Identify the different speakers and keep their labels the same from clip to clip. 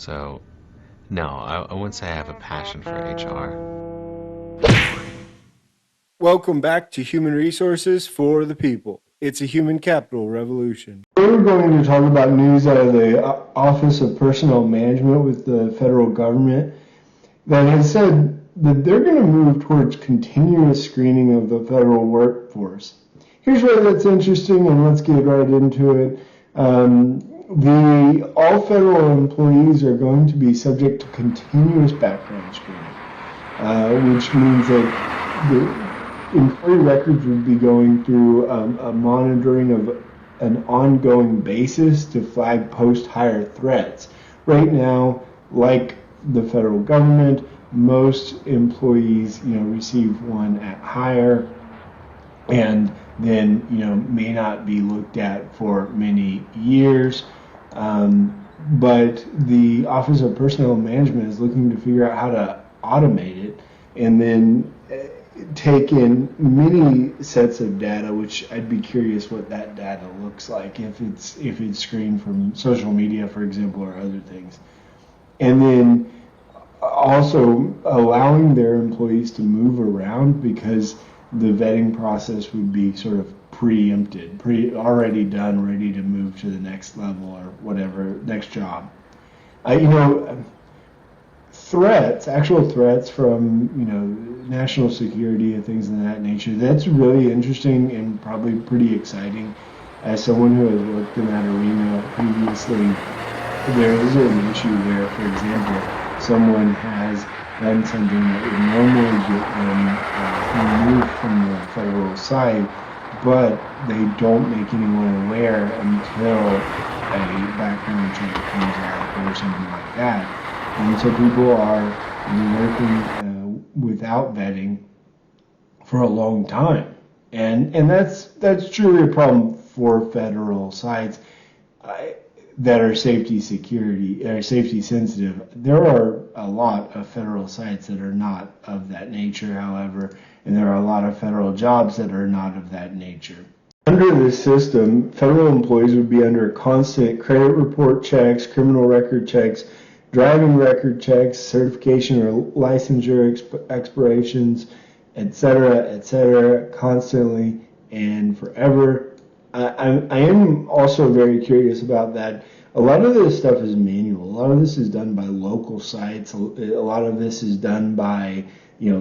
Speaker 1: So, no, I wouldn't say I have a passion for HR.
Speaker 2: Welcome back to Human Resources for the People. It's a human capital revolution.
Speaker 3: We're going to talk about news out of the Office of Personnel Management with the federal government that has said that they're going to move towards continuous screening of the federal workforce. Here's why that's interesting, and let's get right into it. All federal employees are going to be subject to continuous background screening, which means that the employee records would be going through a monitoring of an ongoing basis to flag post-hire threats. Right now, like the federal government, most employees, receive one at hire, and then, may not be looked at for many years. But the Office of Personnel Management is looking to figure out how to automate it and then take in many sets of data, which I'd be curious what that data looks like, if it's screened from social media, for example, or other things. And then also allowing their employees to move around, because the vetting process would be sort of preempted, already done, ready to move to the next level or whatever, next job. Actual threats from, national security and things of that nature, that's really interesting and probably pretty exciting. As someone who has worked in that arena previously, there is an issue where, for example, someone has done something that would normally get them removed from the federal site, but they don't make anyone aware until a background check comes out or something like that. And so people are working without vetting for a long time, and that's truly a problem for federal sites that are safety sensitive. There are a lot of federal sites that are not of that nature, however, and there are a lot of federal jobs that are not of that nature. Under this system, federal employees would be under constant credit report checks, criminal record checks, driving record checks, certification or licensure expirations, etc., constantly and forever. I am also very curious about that. A lot of this stuff is manual. A lot of this is done by local sites. A lot of this is done by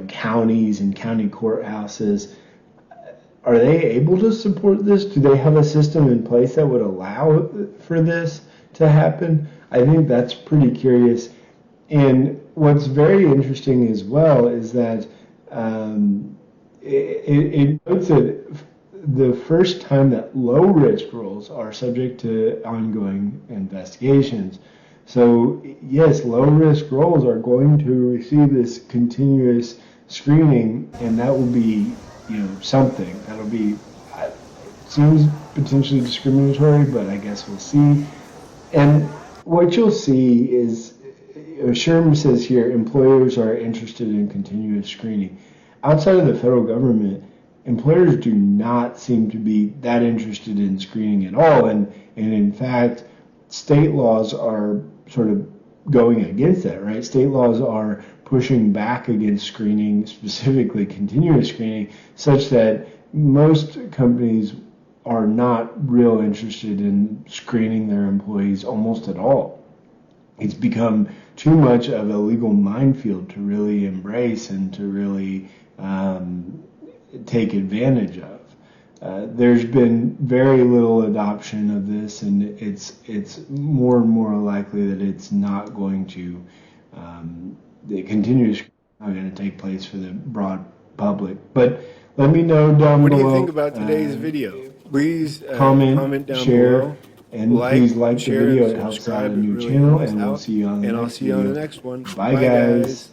Speaker 3: counties and county courthouses. Are they able to support this? Do they have a system in place that would allow for this to happen? I think that's pretty curious. And what's very interesting as well is that it notes that the first time that low-risk roles are subject to ongoing investigations. So yes, low-risk roles are going to receive this continuous screening, and that will be, something. That'll be, seems potentially discriminatory, but I guess we'll see. And what you'll see is, Sherm says here, employers are interested in continuous screening. Outside of the federal government, employers do not seem to be that interested in screening at all, and in fact, state laws are sort of going against that, right? State laws are pushing back against screening, specifically continuous screening, such that most companies are not real interested in screening their employees almost at all. It's become too much of a legal minefield to really embrace and to really take advantage of. There's been very little adoption of this, and it's more and more likely that it's not going to, the continuous not going to take place for the broad public. But let me know down below.
Speaker 2: What do you think about today's video? Please
Speaker 3: comment
Speaker 2: down
Speaker 3: share,
Speaker 2: below.
Speaker 3: and please like the
Speaker 2: share,
Speaker 3: video.
Speaker 2: and
Speaker 3: It helps out
Speaker 2: subscribe.
Speaker 3: a
Speaker 2: It
Speaker 3: new
Speaker 2: really
Speaker 3: channel,
Speaker 2: helps
Speaker 3: and we'll
Speaker 2: out.
Speaker 3: see you on the
Speaker 2: And I'll
Speaker 3: next
Speaker 2: see you on
Speaker 3: video.
Speaker 2: the next one.
Speaker 3: Bye, guys.